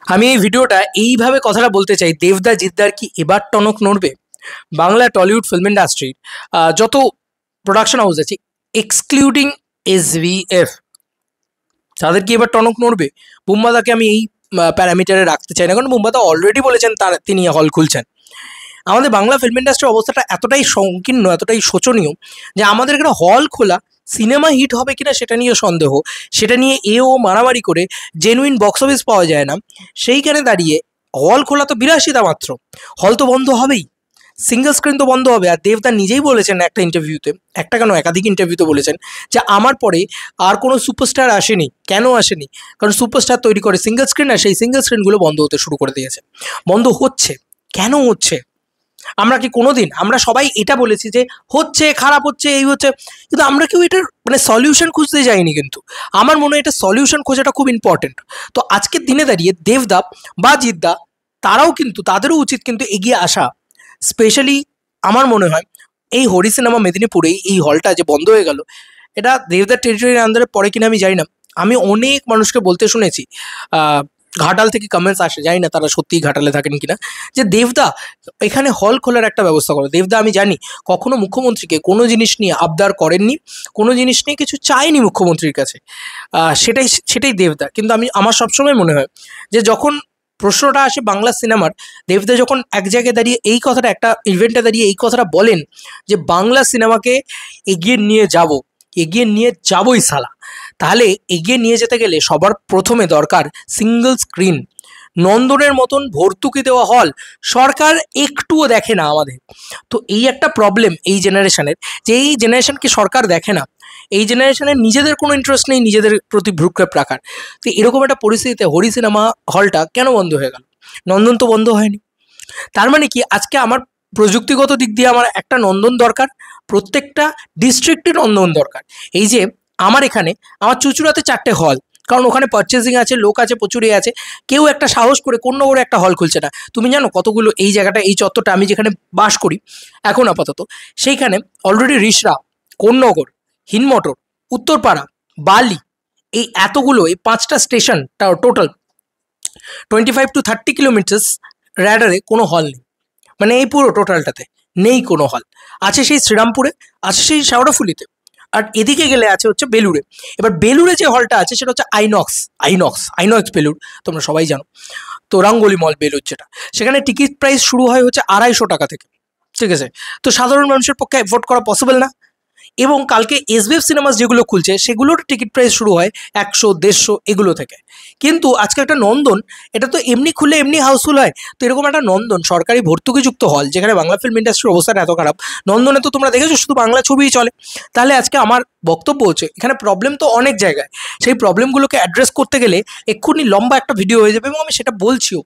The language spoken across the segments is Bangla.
আমি এই ভিডিওটা এইভাবে কথাটা বলতে চাই, দেবদা জিদ্দার কি এবার টনক নড়বে? বাংলা টলিউড ফিল্ম ইন্ডাস্ট্রির যত প্রোডাকশন হাউস আছে এক্সক্লুডিং SVF, তাদের কি এবার টনক নড়বে? বুম্বাদাকে আমি এই প্যারামিটারে রাখতে চাই না, কারণ বুম্বাদা অলরেডি বলেছেন তিনি হল খুলছেন। আমাদের বাংলা ফিল্ম ইন্ডাস্ট্রির অবস্থাটা এতটাই সংকীর্ণ, এতটাই শোচনীয় যে আমাদের এখানে হল খোলা, সিনেমা হিট হবে কিনা সেটা নিয়ে সন্দেহ, সেটা নিয়ে এও মারামারি করে জেনুইন বক্স অফিস পাওয়া যায় না। সেইখানে দাঁড়িয়ে হল খোলা তো বিলাসিতা মাত্র, হল তো বন্ধ হবেই, সিঙ্গেল স্ক্রিন তো বন্ধ হবে। আর দেবদা নিজেই বলেছেন একটা ইন্টারভিউতে, একটা কেন একাধিক ইন্টারভিউতে বলেছেন যে আমার পরে আর কোনো সুপারস্টার আসেনি। কেন আসেনি? কারণ সুপারস্টার তৈরি করে সিঙ্গেল স্ক্রিন, আর সেই সিঙ্গেল স্ক্রিনগুলো বন্ধ হতে শুরু করে দিয়েছে। বন্ধ হচ্ছে, কেন হচ্ছে? আমরা কি কোনোদিন, আমরা সবাই এটা বলেছি যে হচ্ছে, খারাপ হচ্ছে, এই হচ্ছে, কিন্তু আমরা কেউ এটার সলিউশন খুঁজতে যাইনি। কিন্তু আমার মনে হয় এটা সলিউশন খোঁজাটা খুব ইম্পর্টেন্ট। তো আজকের দিনে দাঁড়িয়ে দেবদা বা জিদ্দা তারাও কিন্তু, তাদেরও উচিত কিন্তু এগিয়ে আসা। স্পেশালি আমার মনে হয় এই হরি সিনেমা মেদিনীপুরে এই হলটা যে বন্ধ হয়ে গেল, এটা দেবদার টেরিটরির আন্ডারে পড়ে কিনা আমি জানি না। আমি অনেক মানুষকে বলতে শুনেছি, ঘাটাল থেকে কমেন্টস আসে, জানি না তারা সত্যিই ঘাটালে থাকেন কিনা, যে দেবদা এখানে হল খোলার একটা ব্যবস্থা করো। দেবদা আমি জানি কখনো মুখ্যমন্ত্রীকে কোনো জিনিস নিয়ে আবদার করেননি, কোনো জিনিস নিয়ে কিছু চাইনি মুখ্যমন্ত্রীর কাছে, সেটাই সেটাই দেবদা। কিন্তু আমার সবসময় মনে হয় যে যখন প্রশ্নটা আসে বাংলা সিনেমার, দেবদা যখন এক জায়গায় দাঁড়িয়ে এই কথাটা, একটা ইভেন্টে দাঁড়িয়ে এই কথাটা বলেন যে বাংলা সিনেমাকে এগিয়ে নিয়ে যাব, এগিয়ে নিয়ে যাবই সালা, তাহলে এগিয়ে নিয়ে যেতে গেলে সবার প্রথমে দরকার সিঙ্গেল স্ক্রিন। নন্দনের মতন ভর্তুকি দেওয়া হল সরকার একটুও দেখে না আমাদের। তো এই একটা প্রবলেম এই জেনারেশনের, যে এই জেনারেশনকে সরকার দেখে না। এই জেনারেশনের নিজেদের কোনো ইন্টারেস্ট নেই নিজেদের প্রতি ভ্রুক্ষেপ রাখার। তো এরকম একটা পরিস্থিতিতে হরি সিনেমা হলটা কেন বন্ধ হয়ে গেল? নন্দন তো বন্ধ হয়নি। তার মানে কি আজকে আমার প্রযুক্তিগত দিক দিয়ে আমার একটা নন্দন দরকার, প্রত্যেকটা ডিস্ট্রিক্টে নন্দন দরকার। এই যে আমার এখানে, আমার চুঁচুড়াতে 4টে হল, কারণ ওখানে পারচেজিং আছে, লোক আছে, প্রচুরই আছে। কেউ একটা সাহস করে কোন্নগরে একটা হল খুলছে না। তুমি জানো কতগুলো এই জায়গাটা, এই চত্বরটা আমি যেখানে বাস করি এখন আপাতত, সেইখানে অলরেডি রিষড়া, কোন্নগর, হিনমটর, উত্তরপাড়া, বালি, এই এতগুলো, এই 5টা স্টেশন টোটাল 25 to 30 কিলোমিটার্স র্যাডারে কোনো হল নেই। মানে এই পুরো টোটালটাতে নেই কোনো হল। আছে সেই শ্রীরামপুরে, আছে সেই শেওড়াফুলিতে, আর এদিকে গেলে আছে হচ্ছে বেলুড়ে। এবার বেলুড়ে যে হলটা আছে সেটা হচ্ছে আইনক্স বেলুড়, তোমরা সবাই জানো। তো রঙ্গোলি মল বেলুড় যেটা, সেখানে টিকিট প্রাইস শুরু হয় হচ্ছে 250 টাকা থেকে। ঠিক আছে? তো সাধারণ মানুষের পক্ষে অ্যাফোর্ড করা পসিবল না। এবং কালকে SVF সিনেমাস যেগুলো খুলছে সেগুলোর টিকিট প্রাইস শুরু হয় 100-150 এগুলো থেকে। কিন্তু আজকে একটা নন্দন, এটা তো এমনি খুলে এমনি হাউসফুল হয়। তো এরকম একটা নন্দন, সরকারি ভর্তুকিযুক্ত হল, যেখানে বাংলা ফিল্ম ইন্ডাস্ট্রির অবস্থাটা এত খারাপ, নন্দনে তো তোমরা দেখেছো শুধু বাংলা ছবিই চলে। তাহলে আজকে আমার বক্তব্য হচ্ছে এখানে প্রবলেম তো অনেক জায়গায়। সেই প্রবলেমগুলোকে অ্যাড্রেস করতে গেলে এক্ষুনি লম্বা একটা ভিডিও হয়ে যাবে, এবং আমি সেটা বলছিও,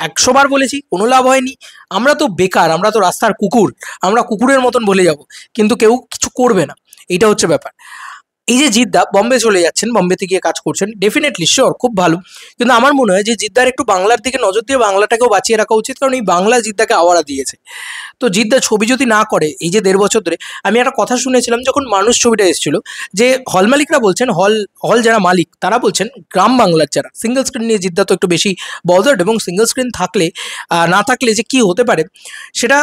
100 বার বলেছি, কোনো লাভ হয়নি। আমরা তো বেকার, আমরা তো রাস্তার কুকুর, আমরা কুকুরের মতন বলে যাব, কিন্তু কেউ কিছু করবে না। এইটা হচ্ছে ব্যাপার। এই যে জিদ্দা বম্বে চলে যাচ্ছেন, বম্বেতে গিয়ে কাজ করছেন, ডেফিনেটলি শিওর, খুব ভালো। কিন্তু আমার মনে হয় যে জিদ্দার একটু বাংলার দিকে নজর দিয়ে বাংলাটাকেও বাঁচিয়ে রাখা উচিত, কারণ এই বাংলা জিদ্দাকে আওয়ারা দিয়েছে। তো জিদ্দা ছবি যদি না করে এই যে 1.5 বছর ধরে, আমি একটা কথা শুনেছিলাম যখন মানুষ ছবিটা এসেছিল, যে হল মালিকরা বলছেন, হল যারা মালিক তারা বলছেন গ্রাম বাংলার যারা সিঙ্গেল স্ক্রিন নিয়ে জিদ্দা তো একটু বেশি বদার্ড, এবং সিঙ্গেল স্ক্রিন থাকলে না থাকলে যে কি হতে পারে সেটা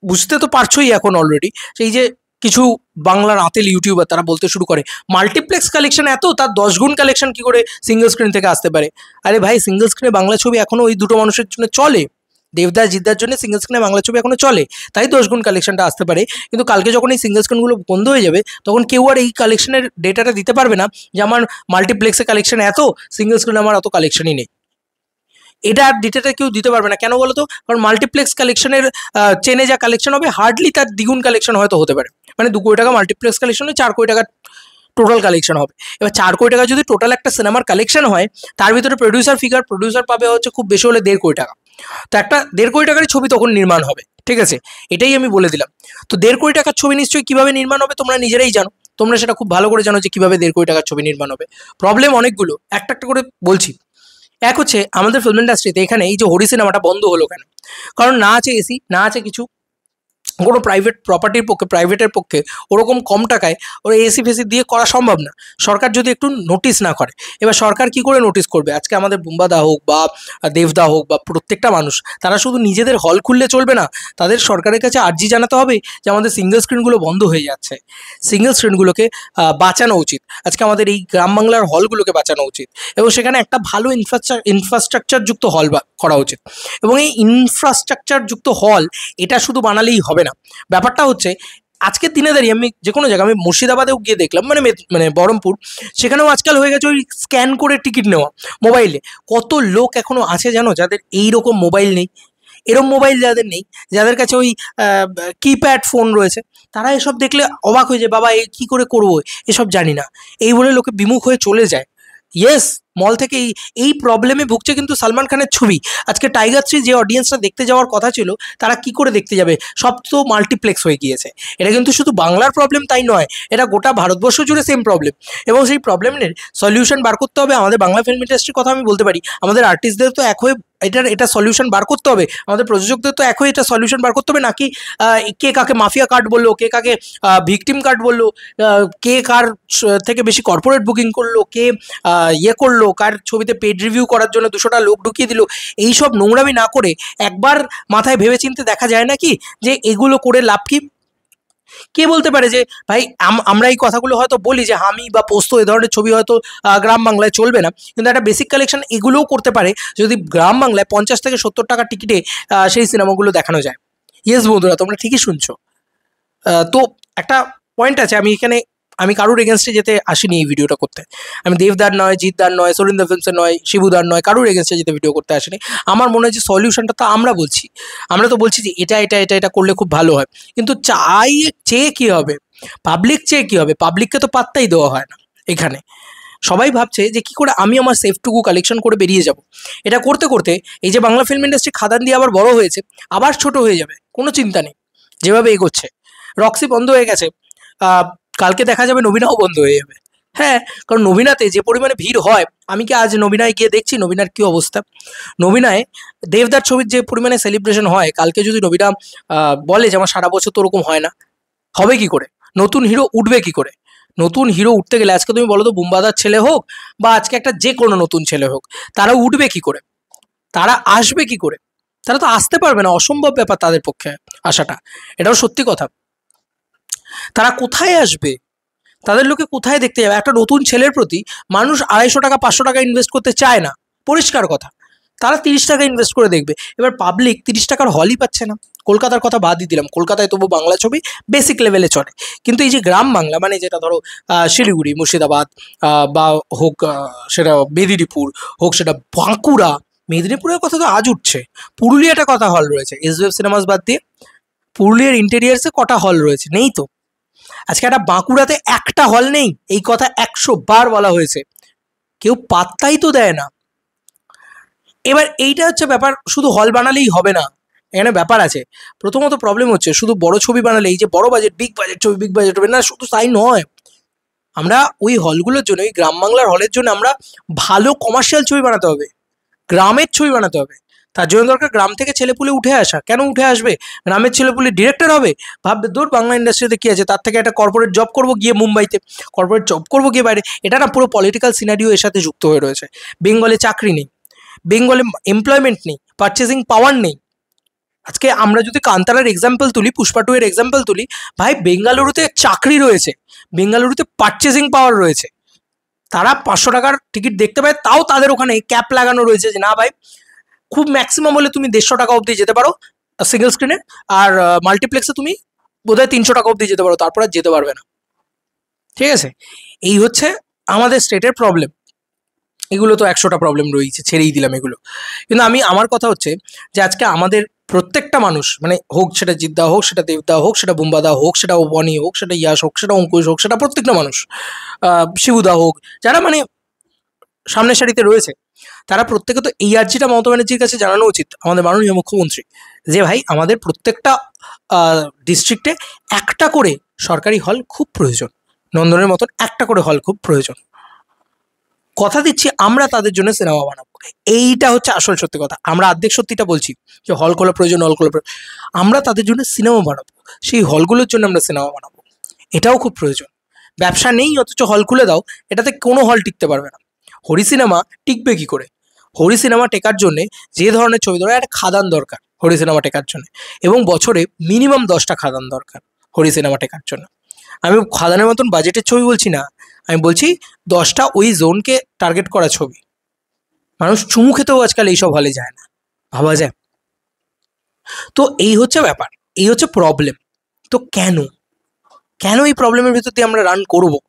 বুঝতে তো পারছোই এখন অলরেডি। সেই যে কিছু বাংলার আতেল ইউটিউবার তারা বলতে শুরু করে মাল্টিপ্লেক্স কালেকশন এত, তার 10 গুণ কালেকশন কি করে সিঙ্গেল স্ক্রিন থেকে আসতে পারে? আরে ভাই, সিঙ্গেল স্ক্রিনে বাংলা ছবি এখনো ওই দুটো মানুষের জন্য চলে। দেবদা জিদ্দার জন্য সিঙ্গেল স্ক্রিনে বাংলা ছবি এখনো চলে, তাই 10 গুণ কালেকশনটা আসতে পারে। কিন্তু কালকে যখন এই সিঙ্গেল স্ক্রিনগুলো বন্ধ হয়ে যাবে, তখন কেউ আর এই কালেকশনের ডেটাটা দিতে পারবে না যে আমার মাল্টিপ্লেক্সে কালেকশন এত, সিঙ্গেল স্ক্রিনে আমার অত কালেকশনই নেই। এটা আর ডেটাটা কেউ দিতে পারবে না। কেন বলো তো? কারণ মাল্টিপ্লেক্স কালেকশনের চেনে যা কালেকশন হবে, হার্ডলি তার দ্বিগুণ কালেকশন হয়তো হতে পারে। মানে 2 কোটি টাকা মাল্টিপ্লেক্স কালেকশন হয়, 4 কোটি টাকা টোটাল কালেকশন হবে। এবার 4 কোটি টাকা যদি টোটাল একটা সিনেমার কালেকশন হয়, তার ভিতরে প্রডিউসার পাবে হচ্ছে খুব বেশি হলে 1.5 কোটি টাকা। তো একটা 1.5 কোটি টাকার ছবি তখন নির্মাণ হবে। ঠিক আছে? এটাই আমি বলে দিলাম। তো 1.5 কোটি টাকার ছবি নিশ্চয়ই কিভাবে নির্মাণ হবে তোমরা নিজেরাই জানো, তোমরা সেটা খুব ভালো করে জানো যে কিভাবে 1.5 কোটি টাকার ছবি নির্মাণ হবে। প্রবলেম অনেকগুলো, একটা একটা করে বলছি। এক হচ্ছে আমাদের ফিল্ম ইন্ডাস্ট্রিতে এখানে এই যে হরি সিনেমাটা বন্ধ হলো কেন? কারণ না আছে এসি, না আছে কিছু, কোনো প্রাইভেট প্রপার্টির পক্ষে, প্রাইভেটের পক্ষে ওরকম কম টাকায় ওরা এসি ফেসি দিয়ে করা সম্ভব না, সরকার যদি একটু নোটিস না করে। এবার সরকার কি করে নোটিস করবে? আজকে আমাদের বুম্বাদা হোক বা দেবদা হোক বা প্রত্যেকটা মানুষ, তারা শুধু নিজেদের হল খুললে চলবে না, তাদের সরকারের কাছে আর্জি জানাতে হবে যে আমাদের সিঙ্গেল স্ক্রিনগুলো বন্ধ হয়ে যাচ্ছে, সিঙ্গেল স্ক্রিনগুলোকে বাঁচানো উচিত। আজকে আমাদের এই গ্রাম বাংলার হলগুলোকে বাঁচানো উচিত এবং সেখানে একটা ভালো ইনফ্রাস্ট্রাকচারযুক্ত হল করা উচিত। এবং এই ইনফ্রাস্ট্রাকচারযুক্ত হল এটা শুধু বানালেই হবে না। ব্যাপারটা হচ্ছে আজকের দিনে দাঁড়িয়ে আমি যে কোনো জায়গায়, আমি মুর্শিদাবাদেও গিয়ে দেখলাম, মানে বহরমপুর, সেখানেও আজকাল হয়ে গেছে ওই স্ক্যান করে টিকিট নেওয়া মোবাইলে। কত লোক এখনো আছে জানো যাদের এই রকম মোবাইল নেই, এরম মোবাইল যাদের নেই, যাদের কাছে ওই কিপ্যাড ফোন রয়েছে, তারা এসব দেখলে অবাক হয়ে যায়, বাবা এই কী করে করবো, এসব জানি না, এই বলে লোকে বিমুখ হয়ে চলে যায়। ইয়েস, মল থেকে এই প্রবলেমে ভুগছে কিন্তু সালমান খানের ছবি। আজকে টাইগার 3 যে অডিয়েন্সটা দেখতে যাওয়ার কথা ছিল, তারা কি করে দেখতে যাবে? সব তো মাল্টিপ্লেক্স হয়ে গিয়েছে। এটা কিন্তু শুধু বাংলার প্রবলেম তাই নয়, এটা গোটা ভারতবর্ষ জুড়ে সেম প্রবলেম। এবং সেই প্রবলেমের সলিউশন বার করতে হবে আমাদের বাংলা ফিল্ম ইন্ডাস্ট্রির কথা আমি বলতে পারি। আমাদের আর্টিস্টদের তো এক হয়ে এটা সলিউশন বার করতে হবে, আমাদের প্রযোজকদের তো এক হয়ে এটা সলিউশন বার করতে হবে। নাকি কে কাকে মাফিয়া কার্ড বললো, কে কাকে ভিকটিম কার্ড বললো, কে কার থেকে বেশি কর্পোরেট বুকিং করলো, কে ইয়ে করলো, কার ছবিতে পেড রিভিউ করার জন্য 200টা লোক ঢুকিয়ে দিল, এইসব নোংরামি না করে একবার মাথায় ভেবে চিন্তে দেখা যায় নাকি যে এগুলো করে লাভ কি? কে বলতে পারে যে ভাই আমরা এই কথাগুলো হয়তো বলি যে হামি বা পোস্ত এ ধরনের ছবি হয়তো গ্রাম বাংলায় চলবে না, কিন্তু একটা বেসিক কালেকশন এগুলোও করতে পারে যদি গ্রাম বাংলায় 50 থেকে 70 টাকা টিকিটে সেই সিনেমাগুলো দেখানো যায়। ইয়েস বন্ধুরা, তোমরা ঠিকই শুনছো। তো একটা পয়েন্ট আছে, আমি কারোর এগেনস্টে যেতে আসিনি এই ভিডিওটা করতে। আমি দেবদার নয়, জিৎদার নয়, সরিন্দর ফিল্মসের নয়, শিবুদার নয়, কারোর এগেনস্টে যেতে ভিডিও করতে আসিনি। আমার মনে হয় যে সলিউশনটা তো আমরা বলছি, আমরা তো বলছি যে এটা এটা এটা এটা করলে খুব ভালো হয়, কিন্তু চেয়ে কী হবে? পাবলিক চেয়ে কী হবে? পাবলিককে তো পাত্তাই দেওয়া হয় না এখানে। সবাই ভাবছে যে কি করে আমি আমার সেফটুকু কালেকশন করে বেরিয়ে যাব। এটা করতে করতে এই যে বাংলা ফিল্ম ইন্ডাস্ট্রি খাদান দিয়ে আবার বড় হয়েছে, আবার ছোট হয়ে যাবে, কোনো চিন্তা নেই যেভাবে এগোচ্ছে। রক্সি বন্ধ হয়ে গেছে, কালকে দেখা যাবে নবীনাও বন্ধ হয়ে যাবে। হ্যাঁ, কারণ নবীনাতে যে পরিমাণে ভিড় হয়, আমি কি আজ নবীনায় গিয়ে দেখছি নবীনার কী অবস্থা। নবীনায় দেবদার ছবির যে পরিমাণে সেলিব্রেশন হয়, কালকে যদি নবীনা বলে যে আমার সারা বছর তো ওরকম হয় না, হবে কি করে? নতুন হিরো উঠবে কি করে? নতুন হিরো উঠতে গেলে আজকে তুমি বলো তো বুম্বাদার ছেলে হোক বা আজকে একটা যে কোনো নতুন ছেলে হোক, তারা উঠবে কি করে? তারা আসবে কি করে? তারা তো আসতে পারবে না, অসম্ভব ব্যাপার তাদের পক্ষে আসাটা, এটাও সত্যি কথা। তারা কোথায় আসবে? তাদের লোকে কোথায় দেখতে যাবে? একটা নতুন ছেলের প্রতি মানুষ 250 টাকা 500 টাকা ইনভেস্ট করতে চায় না, পরিষ্কার কথা। তারা 30 টাকা ইনভেস্ট করে দেখবে। এবার পাবলিক 30 টাকার হলই পাচ্ছে না। কলকাতার কথা বাদই দিলাম, কলকাতায় তবু বাংলা ছবি বেসিক লেভেলে চলে, কিন্তু এই যে গ্রাম বাংলা মানে যেটা ধরো শিলিগুড়ি, মুর্শিদাবাদ বা হোক সেটা মেদিনীপুর, হোক সেটা বাঁকুড়া, মেদিনীপুরের কথা তো আজ উঠছে, পুরুলিয়াটা কথা হল রয়েছে, এসবিএফ সিনেমাস বাদ দিয়ে পুরুলিয়ার ইন্টেরিয়ার্সে কটা হল রয়েছে? নেই তো। আজকে একটা বাঁকুড়াতে একটা হল নেই, এই কথা 100 বার বলা হয়েছে, কেউ পাত্তাই তো দেয় না। এবার এইটা হচ্ছে ব্যাপার, শুধু হল বানালেই হবে না, এখানে ব্যাপার আছে। প্রথমত প্রবলেম হচ্ছে শুধু বড় ছবি বানালে, এই যে বড় বাজেট বিগ বাজেট ছবি, বিগ বাজেট হবে না, শুধু তাই নয়, আমরা ওই হলগুলোর জন্য, ওই গ্রাম বাংলার হলের জন্য আমরা ভালো কমার্শিয়াল ছবি বানাতে হবে, গ্রামের ছবি বানাতে হবে। তার জন্য দরকার গ্রাম থেকে ছেলেপুলে উঠে আসা। কেন উঠে আসবে? গ্রামের ছেলেপুলে ডিরেক্টর হবে, ভাববে দূর বাংলা ইন্ডাস্ট্রিতে কী আছে, তার থেকে একটা কর্পোরেট জব করবো গিয়ে মুম্বাইতে, কর্পোরেট জব করবো গিয়ে বাইরে। এটা না পুরো পলিটিক্যাল সিনারিও এর সাথে যুক্ত হয়ে রয়েছে। বেঙ্গলে চাকরি নেই, বেঙ্গলে এমপ্লয়মেন্ট নেই, পারচেসিং পাওয়ার নেই। আজকে আমরা যদি কান্তারার এক্সাম্পল তুলি, পুষ্পা 2 এর এক্সাম্পল তুলি, ভাই বেঙ্গালুরুতে চাকরি রয়েছে, বেঙ্গালুরুতে পারচেসিং পাওয়ার রয়েছে, তারা 500 টাকার টিকিট দেখতে পায়, তাও তাদের ওখানে ক্যাপ লাগানো রয়েছে যে না ভাই, খুব ম্যাক্সিমাম হলে তুমি 150 টাকা অবধি যেতে পারো সিঙ্গেল স্ক্রিনে, আর মাল্টিপ্লেক্সে তুমি বোধহয় 300 টাকা অবধি যেতে পারো, তারপর আর যেতে পারবে না। ঠিক আছে, এই হচ্ছে আমাদের স্টেটের প্রবলেম। এগুলো তো 100টা প্রবলেম রয়েছে, ছেড়েই দিলাম এগুলো। কিন্তু আমার কথা হচ্ছে যে আজকে আমাদের প্রত্যেকটা মানুষ, মানে হোক সেটা জিদ্দা হোক, সেটা দেবদা হোক, সেটা বুম্বাদা হোক, সেটা বনি হোক, সেটা ইয়াস হোক, সেটা অঙ্কুশ হোক, সেটা প্রত্যেকটা মানুষ, শিবুদা হোক, যারা মানে সামনের সারিতে রয়েছে, তারা প্রত্যেকে তো এই আর্জিটা মমতা ব্যানার্জির কাছে জানানো উচিত, আমাদের মাননীয় মুখ্যমন্ত্রী, যে ভাই আমাদের প্রত্যেকটা ডিস্ট্রিক্টে একটা করে সরকারি হল খুব প্রয়োজন, নন্দনের মতন একটা করে হল খুব প্রয়োজন। কথা দিচ্ছি আমরা তাদের জন্য সিনেমা বানাবো। এইটা হচ্ছে আসল সত্যি কথা। আমরা অর্ধেক সত্যিটা বলছি যে হল খোলা প্রয়োজন, হল খোলা প্রয়োজন। আমরা তাদের জন্য সিনেমা বানাবো, সেই হলগুলোর জন্য আমরা সিনেমা বানাবো, এটাও খুব প্রয়োজন। ব্যবসা নেই অথচ হল খুলে দাও, এটাতে কোনো হল টিকতে পারবে না। হরি সিনেমা টিকবে কি করে? হরি সিনেমা টেকার জন্যে যে ধরনের ছবি ধরো, একটা খাদান দরকার হরি সিনেমা টেকার জন্য, এবং বছরে মিনিমাম 10টা খাদান দরকার হরি সিনেমা টেকার জন্য। আমি খাদানের মতন বাজেটের ছবি বলছি না, আমি বলছি 10টা ওই জোনকে টার্গেট করা ছবি। মানুষ চুমু খেতেও আজকাল এইসব হলে যায় না, ভাবা যায়? তো এই হচ্ছে ব্যাপার, এই হচ্ছে প্রবলেম। তো কেন কেন এই প্রবলেমের ভিতর দিয়ে আমরা রান করবো?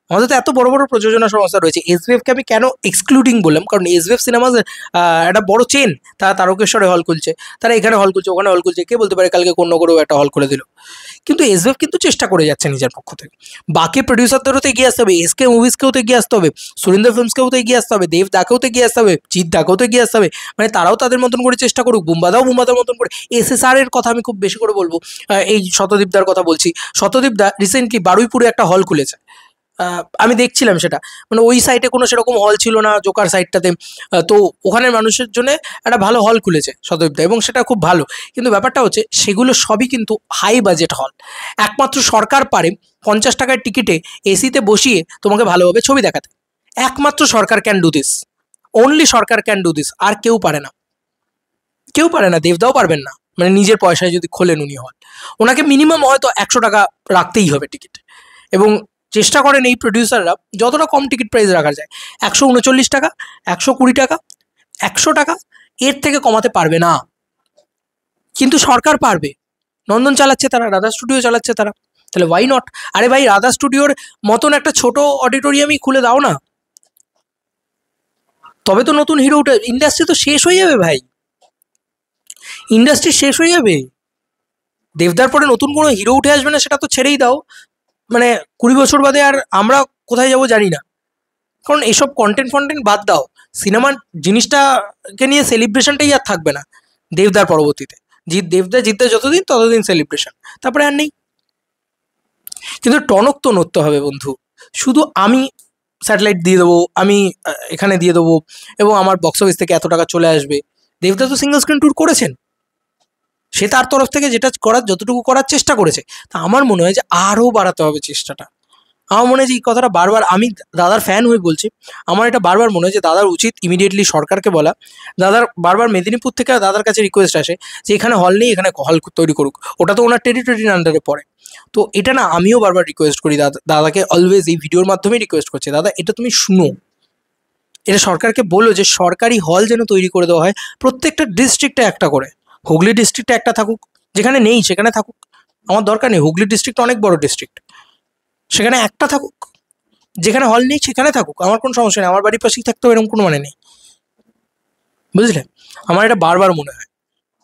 আমাদের তো এত বড় বড় প্রযোজনা সংস্থা রয়েছে। এসভিএফকে আমি কেন এক্সক্লুডিং বললাম, কারণ এসভিএফ সিনেমাস একটা বড় চেন। তারা তারকেশ্বরে হল খুলছে, তারা এখানে হল খুলছে, ওখানে হল খুলছে, কে বলতে পারে কালকে করেও একটা হল খুলে দিল। কিন্তু এসভিএফ কিন্তু চেষ্টা করে যাচ্ছে নিজের পক্ষ থেকে। বাকি প্রডিউসারদেরও তো এগিয়ে আসতে হবে, এসকে মুভিজকেও তো এগিয়ে আসতে হবে, সুরিন্দর ফিল্মসকেও তো এগিয়ে আসতে হবে, দেব দাকেও তো এগিয়ে আসতে হবে, জিৎ দাকেও তো এগিয়ে আসতে হবে। মানে তারাও তাদের মতন করে চেষ্টা করুক, বুম্বাদাও বুম্বাদার মতন করে। এসএসআর এর কথা আমি খুব বেশি করে বলবো, এই শতদীপদার কথা বলছি। শতদীপদা রিসেন্টলি বারুইপুরে একটা হল খুলেছে। আমি দেখছিলাম সেটা, মানে ওই সাইটে কোনো সেরকম হল ছিল না, জোকার সাইটটাতে। তো ওখানের মানুষের জন্য একটা ভালো হল খুলেছে সদীপদা, এবং সেটা খুব ভালো। কিন্তু ব্যাপারটা হচ্ছে সেগুলো সবই কিন্তু হাই বাজেট হল। একমাত্র সরকার পারে 50 টাকার টিকিটে এসিতে বসিয়ে তোমাকে ভালোভাবে ছবি দেখাতে। একমাত্র সরকার ক্যান ডু দিস, অনলি সরকার ক্যান ডু দিস, আর কেউ পারে না, কেউ পারে না। দেবদাও পারবেন না, মানে নিজের পয়সায় যদি খোলেন উনি হল। ওনাকে মিনিমাম হয়তো 100 টাকা রাখতেই হবে টিকিট, এবং চেষ্টা করেন এই প্রডিউসাররা যতটা কম টিকিট প্রাইস রাখা যায়। 139 টাকা, 120 টাকা, 100 টাকা, এর থেকে কমাতে পারবে না। কিন্তু সরকার পারবে, নন্দন চালাচ্ছে তারা, রাধা স্টুডিও চালাচ্ছে তারা, তাহলে ওয়াই নট? আরে ভাই, রাধা স্টুডিওর মতন একটা ছোট অডিটোরিয়ামই খুলে দাও না, তবে তো নতুন হিরো উঠে। ইন্ডাস্ট্রি তো শেষ হয়ে যাবে ভাই, ইন্ডাস্ট্রি শেষ হয়ে যাবে। দেবদার পরে নতুন কোনো হিরো উঠে আসবে না, সেটা তো ছেড়েই দাও। মানে 20 বছর বাদে আর আমরা কোথায় যাবো জানি না। কারণ এসব কন্টেন্ট ফন্টেন্ট বাদ দাও, সিনেমার জিনিসটাকে নিয়ে সেলিব্রেশনটাই আর থাকবে না দেবদার পরবর্তীতে। দেবদা জিততে যতদিন ততদিন সেলিব্রেশন, তারপরে আর নেই। কিন্তু টনক তো নড়তে হবে বন্ধু। শুধু আমি স্যাটেলাইট দিয়ে দেবো, আমি এখানে দিয়ে দেবো, এবং আমার বক্স অফিস থেকে এত টাকা চলে আসবে। দেবদা তো সিঙ্গল স্ক্রিন ট্যুর করেছেন, সে তার তরফ থেকে যেটা করার যতটুকু করার চেষ্টা করেছে। তা আমার মনে হয় যে আরও বাড়াতে হবে চেষ্টাটা। আমার মনে হয় যে এই কথাটা বারবার, আমি দাদার ফ্যান হয়ে বলছি, আমার এটা বারবার মনে হয় যে দাদার উচিত ইমিডিয়েটলি সরকারকে বলা। দাদার বারবার মেদিনীপুর থেকে দাদার কাছে রিকোয়েস্ট আসে যে এখানে হল নেই, এখানে হল তৈরি করুক। ওটা তো ওনার টেরিটরির আন্ডারে পড়ে। তো এটা না, আমিও বারবার রিকোয়েস্ট করি দাদাকে, অলওয়েজ এই ভিডিওর মাধ্যমেই রিকোয়েস্ট করছি, দাদা এটা তুমি শুনো, এটা সরকারকে বলো যে সরকারি হল যেন তৈরি করে দেওয়া হয় প্রত্যেকটা ডিস্ট্রিক্টে একটা করে। হুগলি ডিস্ট্রিক্টে একটা থাকুক, যেখানে নেই সেখানে থাকুক, আমার দরকার নেই। হুগলি ডিস্ট্রিক্ট অনেক বড় ডিস্ট্রিক্ট, সেখানে একটা থাকুক। যেখানে হল নেই সেখানে থাকুক, আমার কোনো সমস্যা নেই, আমার বাড়ির পাশেই থাকতে হবে এরকম কোনো মানে নেই, বুঝলে? আমার এটা বারবার মনে হয়,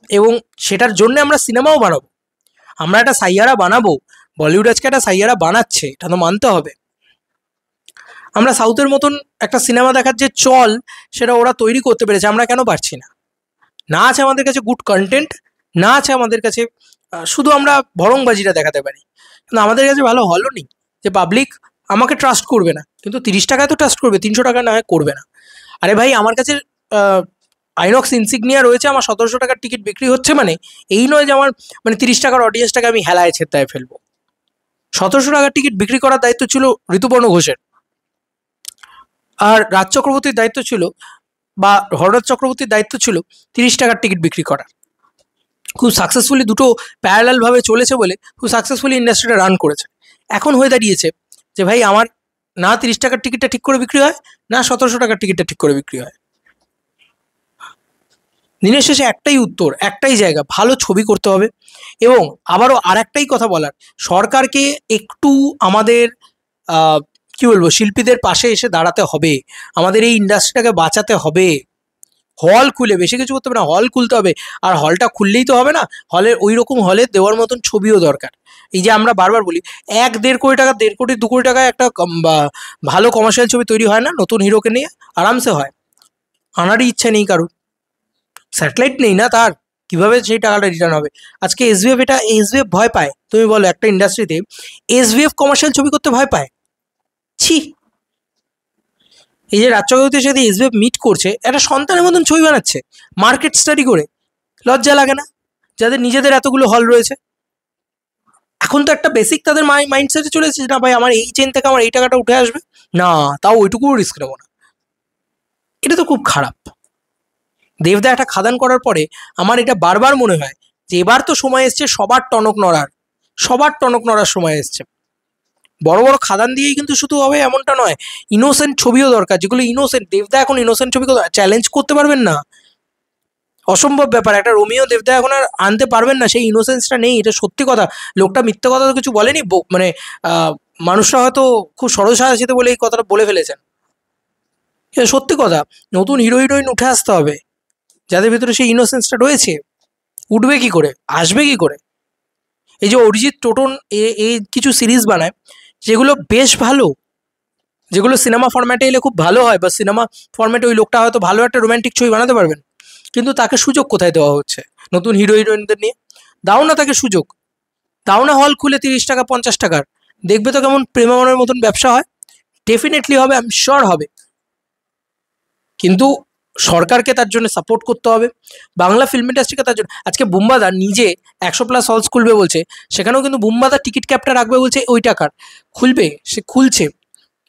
এবং সেটার জন্য আমরা সিনেমাও বানাবো, আমরা একটা সাইয়ারা বানাবো। বলিউড আজকে একটা সাইয়ারা বানাচ্ছে, এটা তো মানতে হবে। আমরা সাউথের মতন একটা সিনেমা দেখার যে চল, সেটা ওরা তৈরি করতে পেরেছে, আমরা কেন পারছি না? না আছে আমাদের কাছে গুড কন্টেন্ট, না আছে আমাদের কাছে শুধু আমরা ভরংবাজিটা দেখাতে পারি, কিন্তু আমাদের কাছে ভালো হলও নেই যে পাবলিক আমাকে ট্রাস্ট করবে না। কিন্তু 30 টাকায় তো ট্রাস্ট করবে, 300 টাকা না হয় করবে না। আরে ভাই, আমার কাছে আইনক্স ইনসিগনিয়া রয়েছে, আমার 1700 টাকার টিকিট বিক্রি হচ্ছে, মানে এই নয় যে আমার মানে 30 টাকার অডিয়েন্সটাকে আমি হেলায় ছেত্তায় ফেলবো। 1700 টাকার টিকিট বিক্রি করার দায়িত্ব ছিল ঋতুপর্ণ ঘোষের, আর রাজ চক্রবর্তীর দায়িত্ব ছিল, বা হররাজ চক্রবর্তীর দায়িত্ব ছিল 30 টাকার টিকিট বিক্রি করা। খুব সাকসেসফুলি দুটো প্যারালালভাবে চলেছে বলে খুব সাকসেসফুলি ইন্ডাস্ট্রিটা রান করেছে। এখন হয়ে দাঁড়িয়েছে যে ভাই আমার না 30 টাকার টিকিটটা ঠিক করে বিক্রি হয়, না 1700 টাকার টিকিটটা ঠিক করে বিক্রি হয়। দিনের শেষে একটাই উত্তর, একটাই জায়গা, ভালো ছবি করতে হবে। এবং আবারও আর একটাই কথা বলার, সরকারকে একটু আমাদের কি বলবো, শিল্পীদের পাশে এসে দাঁড়াতে হবে, আমাদের এই ইন্ডাস্ট্রিটাকে বাঁচাতে হবে। হল খুলে বেশি কিছু করতে হবে না, হল খুলতে হবে। আর হলটা খুললেই তো হবে না, হলের ওই রকম হলে দেওয়ার মতন ছবিও দরকার। এই যে আমরা বারবার বলি 1-1.5 কোটি টাকা, 1.5 কোটি 2 কোটি টাকায় একটা ভালো কমার্শিয়াল ছবি তৈরি হয় না? নতুন হিরোকে নিয়ে আরামসে হয়, আনারই ইচ্ছা নেই কারুর। স্যাটেলাইট নেই না তার, কিভাবে সেই টাকাটা রিটার্ন হবে? আজকে এসভিএফ, এটা এসভিএফ ভয় পায়, তুমি বলো একটা ইন্ডাস্ট্রিতে এসভিএফ কমার্শিয়াল ছবি করতে ভয় পায়? ছি, এই যে রাজ চক্রবর্তীর সাথে এসবিএফ মিট করছে, একটা সন্তানের মতন ছবি বানাচ্ছে মার্কেট স্টাডি করে। লজ্জা লাগে না যাদের নিজেদের এতগুলো হল রয়েছে? এখন তো একটা বেসিক তাদের মাইন্ডসেটে চলে এসেছে, না ভাই আমার এই চেন থেকে আমার এই টাকাটা উঠে আসবে, না তাও ওইটুকুও রিস্ক নেবো না। এটা তো খুব খারাপ। দেবদা একটা খাদান করার পরে আমার এটা বারবার মনে হয় যে এবার তো সময় এসছে সবার টনক নড়ার, সবার টনক নড়ার সময় এসছে। বড় বড় খাদান দিয়েই কিন্তু শুধু হবে এমনটা নয়, ইনোসেন্ট ছবিও দরকার, যেগুলো ইনোসেন্ট। দেবদা এখন ইনোসেন্ট ছবি চ্যালেঞ্জ করতে পারবেন না, অসম্ভব ব্যাপার। একটা রোমিও দেবদা এখন আর আনতে পারবেন না, সেই ইনোসেন্সটা নেই, এটা সত্যি কথা। লোকটা মিথ্যে কথা তো কিছু বলেনি, মানে মানুষরা হয়তো খুব সরসাহসিতে বলে এই কথাটা বলে ফেলেছেন, এটা সত্যি কথা। নতুন হিরো হিরোইন উঠে আসতে হবে যাদের ভিতরে সেই ইনোসেন্সটা রয়েছে। উঠবে কি করে, আসবে কি করে? এই যে অরিজিৎ টোটন এই কিছু সিরিজ বানায় যেগুলো বেশ ভালো, যেগুলো সিনেমা ফরম্যাটে এলে খুব ভালো হয়, বা সিনেমা ফরম্যাটে ওই লোকটা হয়তো ভালো একটা রোম্যান্টিক ছবি বানাতে পারবেন, কিন্তু তাকে সুযোগ কোথায় দেওয়া হচ্ছে? নতুন হিরো হিরোইনদের নিয়ে দাও না তাকে সুযোগ, দাও না হল খুলে 30 টাকা 50 টাকার, দেখবে তো কেমন প্রেমামনের মতন ব্যবসা হয়। ডেফিনেটলি হবে, আমি শিওর হবে, কিন্তু সরকারকে তার জন্য সাপোর্ট করতে হবে, বাংলা ফিল্ম ইন্ডাস্ট্রিকে তার জন্য। আজকে বুম্বাদা নিজে 100+ হলস খুলবে বলছে, সেখানেও কিন্তু বুম্বাদা টিকিট ক্যাপটা রাখবে বলছে, ওই টাকার খুলবে, সে খুলছে।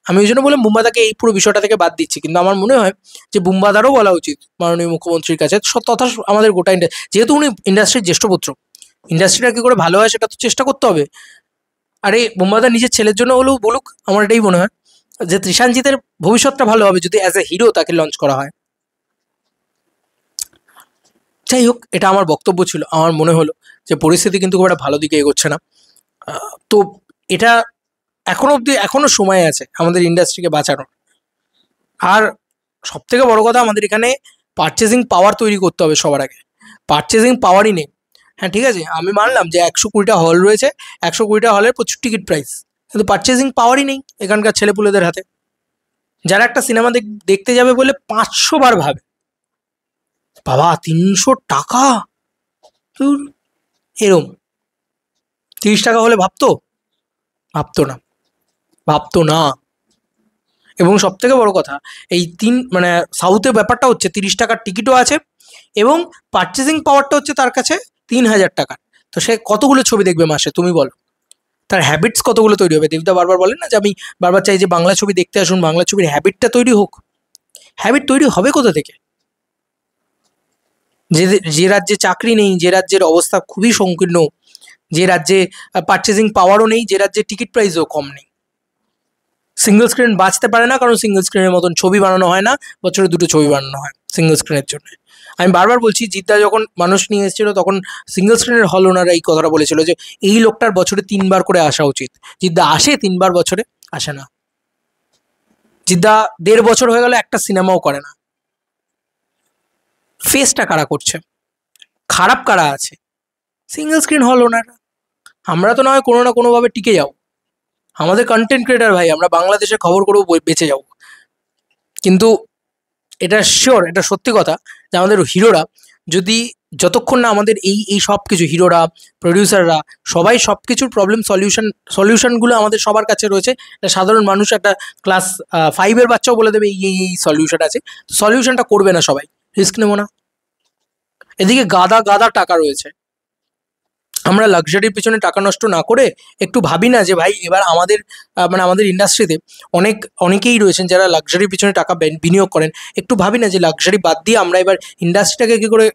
আমি ওই জন্য বললাম বুম্বাদাকে এই পুরো বিষয়টা থেকে বাদ দিচ্ছি, কিন্তু আমার মনে হয় যে বুম্বাদারও বলা উচিত মাননীয় মুখ্যমন্ত্রীর কাছে, তথা আমাদের গোটা যেহেতু উনি ইন্ডাস্ট্রির জ্যেষ্ঠ পুত্র, ইন্ডাস্ট্রিটা কি করে ভালো হয় সেটা তো চেষ্টা করতে হবে। আরে বুম্বাদা নিজের ছেলের জন্য হলেও বলুক, আমার এটাই মনে হয় যে ত্রিশানজিতের ভবিষ্যৎটা ভালো হবে যদি অ্যাজ এ হিরো তাকে লঞ্চ করা হয়। যাই হোক, এটা আমার বক্তব্য ছিল। আমার মনে হলো যে পরিস্থিতি কিন্তু খুব একটা ভালো দিকে এগোচ্ছে না। তো এটা এখনো সময় আছে আমাদের ইন্ডাস্ট্রিকে বাঁচানোর। আর সব থেকে বড় কথা, আমাদের এখানে পারচেজিং পাওয়ার তৈরি করতে হবে সবার আগে। পারচেজিং পাওয়ারই নেই। হ্যাঁ ঠিক আছে, আমি মানলাম যে 120টা হল রয়েছে, 120টা হলের প্রচুর টিকিট প্রাইস, কিন্তু পারচেজিং পাওয়ারই নেই এখানকার ছেলেপুলেদের হাতে। যারা একটা সিনেমা দেখতে যাবে বলে 500 বার ভাবে, বাবা 300 টাকা, এরম 30 টাকা হলে ভাবতো? ভাবতো না, ভাবতো না। এবং সব থেকে বড় কথা, এই মানে সাউথে ব্যাপারটা হচ্ছে 30 টাকার টিকিটও আছে, এবং পারচেজিং পাওয়ারটা হচ্ছে তার কাছে 3000 টাকা। তো সে কতগুলো ছবি দেখবে মাসে তুমি বলো? তার হ্যাবিটস কতগুলো তৈরি হবে? দেবদা বারবার বলেন না যে আমি বারবার চাই যে বাংলা ছবি দেখতে আসুন, বাংলা ছবির হ্যাবিটটা তৈরি হোক। হ্যাবিট তৈরি হবে কোথা থেকে? যে রাজ্যে চাকরি নেই, যে রাজ্যের অবস্থা খুবই সংকীর্ণ, যে রাজ্যে পারচেজিং পাওয়ারও নেই, যে রাজ্যে টিকিট প্রাইসও কম নেই, সিঙ্গল স্ক্রিন বাঁচতে পারে না, কারণ সিঙ্গল স্ক্রিনের মতন ছবি বানানো হয় না, বছরে 2টো ছবি বানানো হয় সিঙ্গল স্ক্রিনের জন্য। আমি বারবার বলছি, জিদ্দা যখন মানুষ নিয়ে এসেছিল তখন সিঙ্গল স্ক্রিনের হল ওনারা এই কথাটা বলেছিল যে এই লোকটার বছরে 3বার করে আসা উচিত। জিদ্দা আসে 3বার বছরে, আসে না। জিদ্দা 1.5 বছর হয়ে গেল একটা সিনেমাও করে না। ফেসটা কারা করছে, খারাপ কারা আছে? সিঙ্গল স্ক্রিন হল ওনারা। আমরা তো নয় কোনো না কোনোভাবে টিকে যাও, আমাদের কন্টেন্ট ক্রিয়েটার ভাই, আমরা বাংলাদেশের খবর করেও বেঁচে যাও। কিন্তু এটা শিওর, এটা সত্যি কথা যে আমাদের হিরোরা যদি যতক্ষণ না আমাদের এই সব কিছু, হিরোরা, প্রডিউসাররা, সবাই সব কিছুর প্রবলেম সলিউশনগুলো আমাদের সবার কাছে রয়েছে। সাধারণ মানুষ একটা ক্লাস 5-এর বাচ্চাও বলে দেবে এই সলিউশন আছে, সলিউশনটা করবে না সবাই, রিস্ক নেবো না। এদিকে গাদা গাদা টাকা রয়েছে, আমরা লাক্সারির পিছনে টাকা নষ্ট না করে একটু ভাবি না যে ভাই এবার আমাদের মানে আমাদের ইন্ডাস্ট্রিতে অনেকেই রয়েছেন যারা লাক্সারির পিছনে টাকা বিনিয়োগ করেন। একটু ভাবি না যে লাক্সারি বাদ দিয়ে আমরা এবার ইন্ডাস্ট্রিটাকে কী করে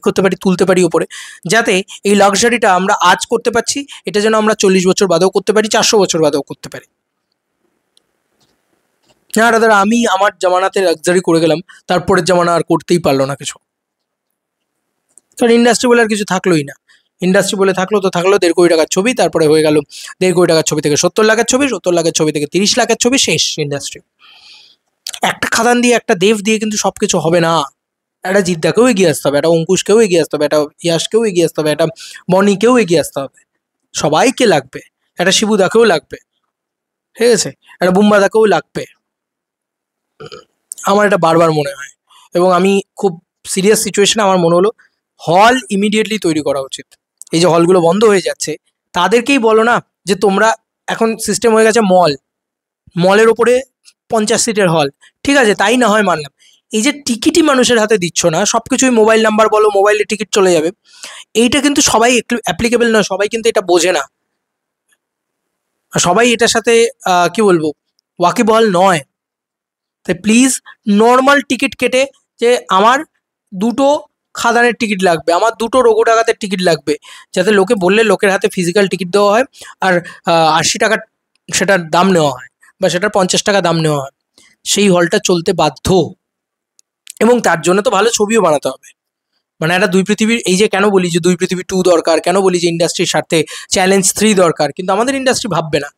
করতে পারি, তুলতে পারি ওপরে, যাতে এই লাক্সারিটা আমরা আজ করতে পারছি, এটা যেন আমরা 40 বছর বাদেও করতে পারি, 400 বছর বাদেও করতে পারি। না দাদা, আমি আমার জামানাতে লাক্সারি করে গেলাম, তারপরের জামানা আর করতেই পারলো না কিছু, কারণ ইন্ডাস্ট্রি বলে আর কিছু থাকলোই না। ইন্ডাস্ট্রি বলে থাকলো তো থাকলো 1.5 কোটি টাকার ছবি, তারপরে হয়ে গেল 1.5 কোটি টাকার ছবি থেকে 70 লাখের ছবি, 70 লাখের ছবি থেকে 30 লাখের ছবি, শেষ ইন্ডাস্ট্রি। একটা খাদান দিয়ে, একটা দেব দিয়ে কিন্তু সব কিছু হবে না। একটা জিদ্দাকেও এগিয়ে আসতে হবে, একটা অঙ্কুশকেও এগিয়ে আসতে হবে, একটা ইয়াসকেও এগিয়ে আসতে হবে, একটা বনিকেও এগিয়ে আসতে হবে, সবাইকে লাগবে, একটা শিবুদাকেও লাগবে, ঠিক আছে, একটা বুম্বাদাকেও লাগবে। আমার এটা বারবার মনে হয়, এবং আমি খুব সিরিয়াস সিচুয়েশনে আমার মনে হলো হল ইমিডিয়েটলি তৈরি করা উচিত। এই যে হলগুলো বন্ধ হয়ে যাচ্ছে তাদেরকেই বলো না যে তোমরা, এখন সিস্টেম হয়ে গেছে মলের ওপরে 50 সিটের হল, ঠিক আছে, তাই না হয় মানলাম। এই যে টিকিটই মানুষের হাতে দিচ্ছ না, সব কিছুই মোবাইল নাম্বার বলো, মোবাইলে টিকিট চলে যাবে, এইটা কিন্তু সবাই অ্যাপ্লিকেবল নয়, সবাই কিন্তু এটা বোঝে না, সবাই এটার সাথে কি বলবো ওয়াকিবহাল নয়। তাই প্লিজ নর্মাল টিকিট কেটে, যে আমার দুটো খাদানের টিকিট লাগবে, আমার দুটো রঘু ডাকাতের টিকিট লাগবে, যাতে লোকে বললে লোকের হাতে ফিজিক্যাল টিকিট দেওয়া হয়, আর 80 টাকা সেটার দাম নেওয়া হয়, বা সেটার 50 টাকা দাম নেওয়া হয়, সেই হলটা চলতে বাধ্য। এবং তার জন্য তো ভালো ছবিও বানাতে হবে। মানে একটা দুই পৃথিবীর, এই যে কেন বলি যে দুই পৃথিবী 2 দরকার, কেন বলি যে ইন্ডাস্ট্রির স্বার্থে চ্যালেঞ্জ 3 দরকার, কিন্তু আমাদের ইন্ডাস্ট্রি ভাববে না।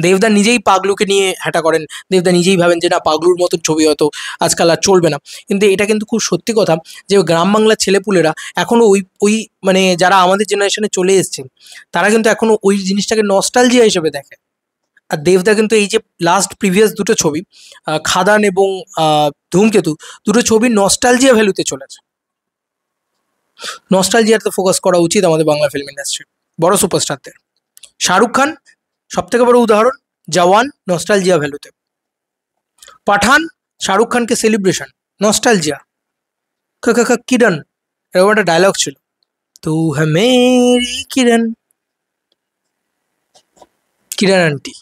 দেবদা নিজেই পাগলুকে নিয়ে হ্যাটা করেন, দেবদা নিজেই ভাবেন যে না, পাগলুর মতন ছবি হয়তো আজকাল আর চলবে না। কিন্তু এটা কিন্তু খুব সত্যি কথা, যে গ্রাম বাংলার ছেলেপুলেরা এখনও ওই ওই মানে যারা আমাদের জেনারেশনে চলে এসছে, তারা কিন্তু এখনও ওই জিনিসটাকে নস্টালজিয়া হিসেবে দেখে। আর দেবদা কিন্তু এই যে লাস্ট প্রিভিয়াস দুটো ছবি, খাদান এবং ধূমকেতু, দুটো ছবি নস্টালজিয়া ভ্যালুতে চলেছে। নস্টালজিয়াতে ফোকাস করা উচিত আমাদের বাংলা ফিল্ম ইন্ডাস্ট্রি বড় সুপারস্টারদের। শাহরুখ খান সব থেকে বড় উদাহরণ, জওয়ান নস্টালজিয়া ভ্যালুতে, পাঠান শাহরুখ খানকে সেলিব্রেশন, নস্টালজিয়া। কিরণ, এরকম একটা ডায়লগ ছিল, তু হ্যাঁ মেরি কিরণ, কিরণ আন্টি।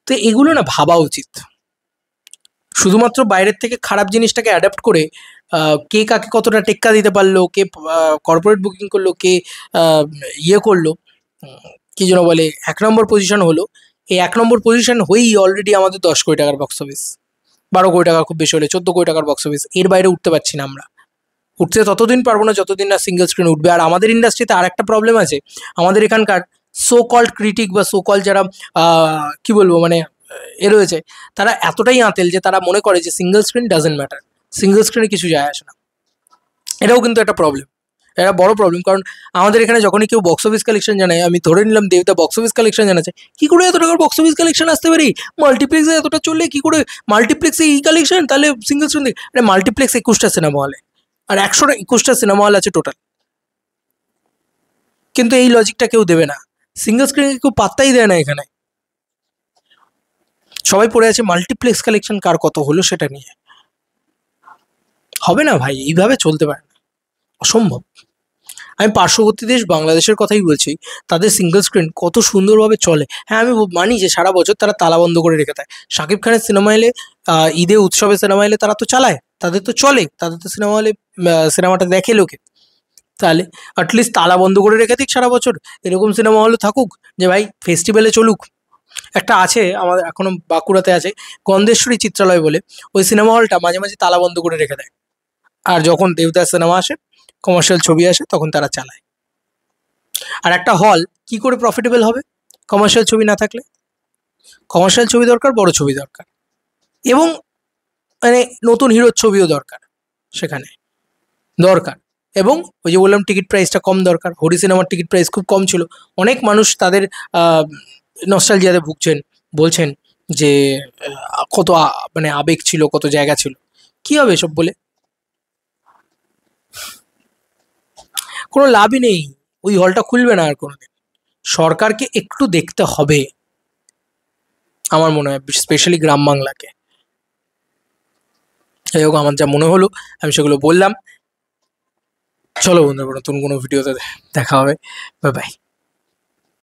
তো এগুলো না ভাবা উচিত। শুধুমাত্র বাইরের থেকে খারাপ জিনিসটাকে অ্যাডাপ্ট করে কে কাকে কতটা টেক্কা দিতে পারলো, কে কর্পোরেট বুকিং করলো, কে ইয়ে করলো, কি যেন বলে 1 নম্বর পজিশন হলো, এই 1 নম্বর পজিশন হয়েই অলরেডি আমাদের 10 কোটি টাকার বক্স অফিস, 12 কোটি টাকা খুব বেশি হলে 14 কোটি টাকার বক্স অফিস, এর বাইরে উঠতে পারছি না আমরা। উঠতে ততদিন পারবো না যতদিন না সিঙ্গেল স্ক্রিন উঠবে। আর আমাদের ইন্ডাস্ট্রিতে আর একটা প্রবলেম আছে, আমাদের এখানকার সো কল্ড ক্রিটিক বা সো কল্ড যারা কি বলবো মানে এ রয়েছে, তারা এতটাই আঁতেল যে তারা মনে করে যে single screen doesn't matter, single স্ক্রিনে কিছু যায় আসে না। এটাও কিন্তু একটা প্রবলেম, এটা বড় প্রবলেম। কারণ আমাদের এখানে যখনই কেউ বক্স অফিস কালেকশন জানায়, আমি ধরে নিলাম দেবদা বক্স অফিস কালেকশন জানাচ্ছে, কি করে এত টাকার বক্স অফিস কালেকশন আসতে পারি, মাল্টিপ্লেক্সে এতটা চললে কি করে, মাল্টিপ্লেক্সে এই কালেকশন, তাহলে সিঙ্গেল স্ক্রিন দেখে। আরে মাল্টিপ্লেক্স 21টা সিনেমা হলে, আর 121টা সিনেমা হল আছে টোটাল, কিন্তু এই লজিকটা কেউ দেবে না, সিঙ্গেল স্ক্রিনকে কেউ পাত্তাই দেয় না এখানে। সবাই পড়ে আছে মাল্টিপ্লেক্স কালেকশন কার কত হলো সেটা নিয়ে। হবে না ভাই, এইভাবে চলতে পারে না, অসম্ভব। আমি পার্শ্ববর্তী দেশ বাংলাদেশের কথাই বলছি, তাদের সিঙ্গেল স্ক্রিন কত সুন্দরভাবে চলে। হ্যাঁ আমি মানি যে সারা বছর তারা তালা বন্ধ করে রেখে দেয়, শাকিব খানের সিনেমা এলে, ঈদে উৎসবে সিনেমা এলে তারা তো চালায়, তাদের তো চলে, তাদের তো সিনেমা হলে সিনেমাটা দেখে লোকে, তাহলে অ্যাটলিস্ট তালা বন্ধ করে রেখে দিক সারা বছর, এরকম সিনেমা হলে থাকুক, যে ভাই ফেস্টিভ্যালে চলুক। একটা আছে আমাদের এখনো বাঁকুড়াতে আছে, গন্ধেশ্বরী চিত্রালয় বলে, ওই সিনেমা হলটা মাঝে মাঝে তালা বন্ধ করে রেখে দেয়, আর যখন দেবদাস সিনেমা আসে, কমার্শিয়াল ছবি আসে, তখন তারা চালায়। আর একটা হল কি করে প্রফিটেবল হবে কমার্শিয়াল ছবি না থাকলে? কমার্শিয়াল ছবি দরকার, বড় ছবি দরকার, এবং মানে নতুন হিরোর ছবিও দরকার সেখানে দরকার। এবং ওই যে বললাম টিকিট প্রাইসটা কম দরকার, হরি সিনেমার টিকিট প্রাইস খুব কম ছিল, অনেক মানুষ তাদের নস্টালজিয়াতে ভুগছেন, বলছেন যে কত মানে আবেগ ছিল, কত জায়গা ছিল। কি হবে এসব বলে? কোনো লাভই নেই, ওই হলটা খুলবে না আর কোনোদিন। সরকারকে একটু দেখতে হবে আমার মনে হয়, স্পেশালি গ্রাম বাংলাকে। যাই হোক, আমার যা মনে হলো আমি সেগুলো বললাম। চলো বন্ধুরা, নতুন কোনো ভিডিওতে দেখা হবে। Bye bye.